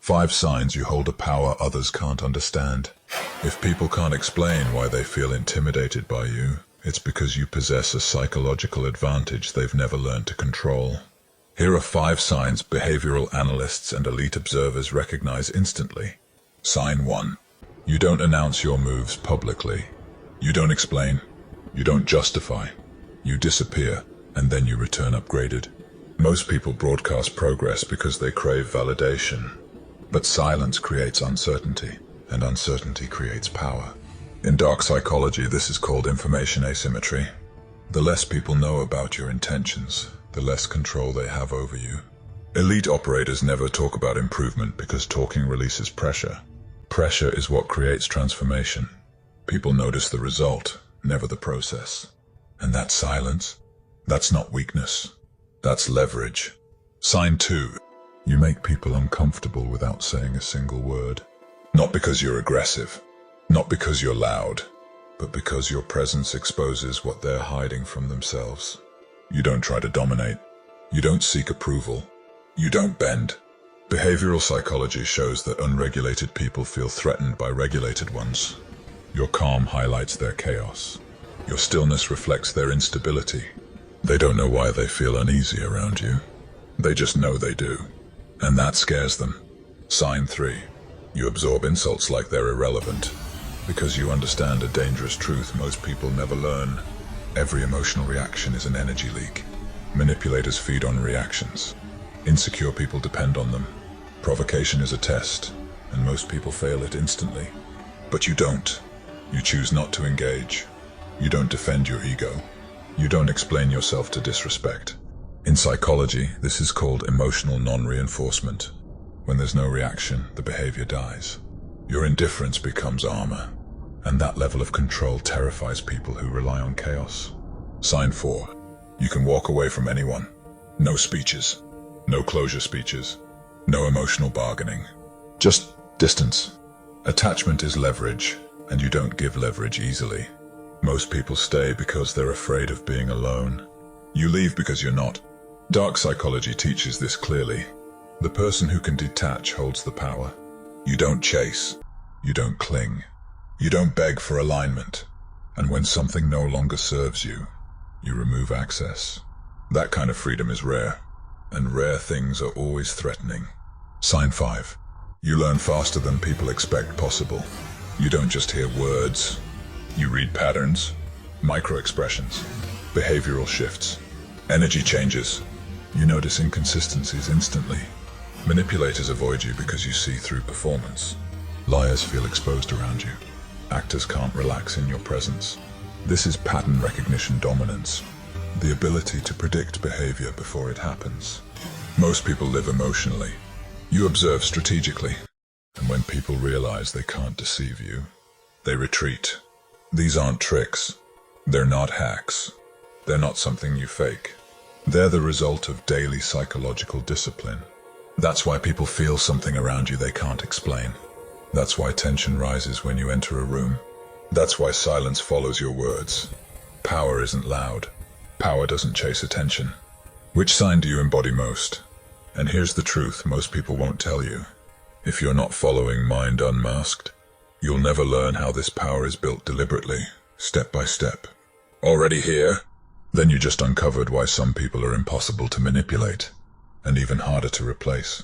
5 signs you hold a power others can't understand. If people can't explain why they feel intimidated by you, it's because you possess a psychological advantage they've never learned to control. Here are 5 signs behavioral analysts and elite observers recognize instantly. Sign 1. You don't announce your moves publicly. You don't explain. You don't justify. You disappear, and then you return upgraded. Most people broadcast progress because they crave validation. But silence creates uncertainty, and uncertainty creates power. In dark psychology, this is called information asymmetry. The less people know about your intentions, the less control they have over you. Elite operators never talk about improvement because talking releases pressure. Pressure is what creates transformation. People notice the result, never the process. And that silence, that's not weakness. That's leverage. Sign 2. You make people uncomfortable without saying a single word. Not because you're aggressive, not because you're loud, but because your presence exposes what they're hiding from themselves. You don't try to dominate. You don't seek approval. You don't bend. Behavioral psychology shows that unregulated people feel threatened by regulated ones. Your calm highlights their chaos. Your stillness reflects their instability. They don't know why they feel uneasy around you. They just know they do. And that scares them. Sign 3. You absorb insults like they're irrelevant. Because you understand a dangerous truth most people never learn. Every emotional reaction is an energy leak. Manipulators feed on reactions. Insecure people depend on them. Provocation is a test, and most people fail it instantly. But you don't. You choose not to engage. You don't defend your ego. You don't explain yourself to disrespect. In psychology, this is called emotional non-reinforcement. When there's no reaction, the behavior dies. Your indifference becomes armor, and that level of control terrifies people who rely on chaos. Sign 4. You can walk away from anyone. No speeches. No closure speeches. No emotional bargaining. Just distance. Attachment is leverage, and you don't give leverage easily. Most people stay because they're afraid of being alone. You leave because you're not. Dark psychology teaches this clearly. The person who can detach holds the power. You don't chase. You don't cling. You don't beg for alignment. And when something no longer serves you, you remove access. That kind of freedom is rare, and rare things are always threatening. Sign 5. You learn faster than people expect possible. You don't just hear words. You read patterns, micro-expressions, behavioral shifts, energy changes. You notice inconsistencies instantly. Manipulators avoid you because you see through performance. Liars feel exposed around you. Actors can't relax in your presence. This is pattern recognition dominance, the ability to predict behavior before it happens. Most people live emotionally. You observe strategically. And when people realize they can't deceive you, they retreat. These aren't tricks. They're not hacks. They're not something you fake. They're the result of daily psychological discipline. That's why people feel something around you they can't explain. That's why tension rises when you enter a room. That's why silence follows your words. Power isn't loud. Power doesn't chase attention. Which sign do you embody most? And here's the truth most people won't tell you. If you're not following Mind Unmasked, you'll never learn how this power is built deliberately, step by step. Already here? Then you just uncovered why some people are impossible to manipulate, and even harder to replace.